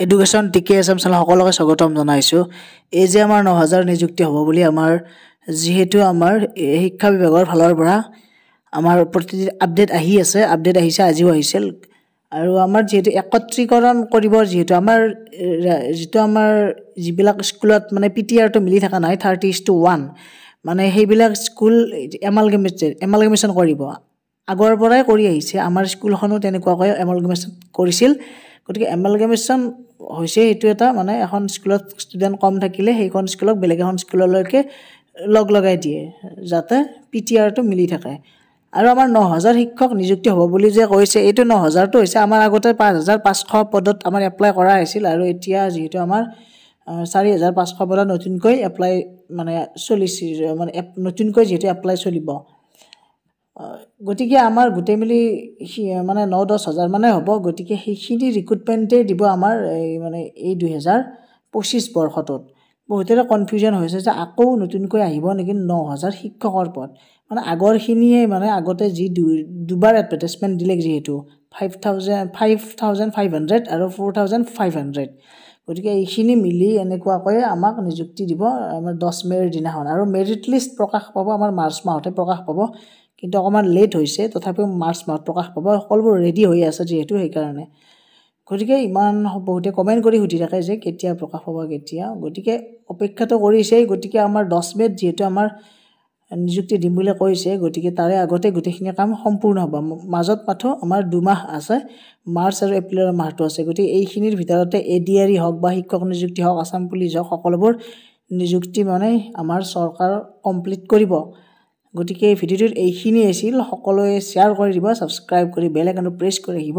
Education টিকে Assam channel সকলোকে স্বাগতম জনাইছোঁ। এই যে আমাৰ ৯,০০০ নিযুক্তি হ'ব বুলি আমাৰ যিহেতু আমাৰ শিক্ষা বিভাগৰ ফালৰ পৰা আমাৰ প্ৰতিদিন আপডেট আহি আছে, আপডেট আহিছে, আজিও আহিছিল। আৰু আমাৰ যিহেতু একত্ৰীকৰণ কৰিব, যিহেতু আমাৰ যিবিলাক স্কুলত মানে পিটিআৰটো মিলি থকা নাই 30:1 মানে সেইবিলাক স্কুল এমালগেমেশ্যন কৰিব। আগৰ পৰাই কৰি আহিছে, আমাৰ স্কুলখনো তেনেকুৱাকৈ এমালগেমেশ্যন কৰিছিল। গতিকে এমালগেমেশ্যন হৈছে এইটো এটা মানে এখন স্কুলত ষ্টুডেণ্ট কম থাকিলে সেইখন স্কুলক বেলেগ এখন স্কুললৈকে লগাই দিয়ে যাতে পিটিআৰটো মিলি থাকে। আৰু আমাৰ ৯,০০০ শিক্ষক নিযুক্তি হ'ব বুলি যে কৈছে, এইটো ৯,০০০টো হৈছে আমাৰ আগতে ৫,৫০০ পদত আমাৰ এপ্লাই কৰা হৈছিল। আৰু এতিয়া যিহেতু আমাৰ ৪,৫০০ পদত নতুনকৈ এপ্লাই মানে চলিছিল, মানে নতুনকৈ যিহেতু এপ্লাই চলিব। গতিকে আমাৰ গোটেই মিলি মানে ৯-১০ হাজাৰ মানে হ'ব। গতিকে সেইখিনি ৰিক্ৰুটমেণ্টেই দিব আমাৰ এই ২০২৫ বৰ্ষটোত। বহুতৰে কনফিউজন হৈছে যে আকৌ নতুনকৈ আহিব নেকি ৯,০০০ শিক্ষকৰ পদ। মানে আগৰখিনিয়ে মানে আগতে যি দুবাৰ এডভাৰটাইজমেণ্ট দিলে, যিহেতু 5,500 আৰু 4,500। গতিকে এইখিনি মিলি এনেকুৱাকৈ আমাক নিযুক্তি দিব আমাৰ 10 মে'ৰ দিনাখন। আৰু মেৰিট লিষ্ট প্ৰকাশ পাব আমাৰ মাৰ্চ মাহতে প্ৰকাশ পাব, কিন্তু অকণমান লেট হৈছে, তথাপিও মাৰ্চ মাহত প্ৰকাশ পাব। সকলোবোৰ ৰেডি হৈ আছে যিহেতু, সেইকাৰণে। গতিকে ইমান বহুতে কমেণ্ট কৰি সুধি থাকে যে কেতিয়া প্ৰকাশ পাব, কেতিয়া। গতিকে অপেক্ষাটো কৰিছেই। গতিকে আমাৰ 10 মে'ত যিহেতু আমাৰ নিযুক্তি দিম বুলি কৈছে, গতিকে তাৰে আগতে গোটেইখিনি কাম সম্পূৰ্ণ হ'ব। মাজত মাথো আমাৰ 2 মাহ আছে, মাৰ্চ আৰু এপ্ৰিলৰ মাহটো আছে। গতিকে এইখিনিৰ ভিতৰতে ADRE হওক বা শিক্ষক নিযুক্তি হওক, আছাম পুলিচ হওক, সকলোবোৰ নিযুক্তি মানে আমাৰ চৰকাৰ কমপ্লিট কৰিব। গতিকে এই ভিডিঅ'টোত এইখিনি আছিল। সকলোৱে শ্বেয়াৰ কৰি দিব, ছাবস্ক্ৰাইব কৰি বেল আইকনটো প্ৰেছ কৰি আহিব।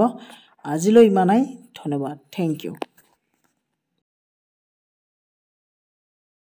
আজিলৈ ইমানেই, ধন্যবাদ, থেংক ইউ।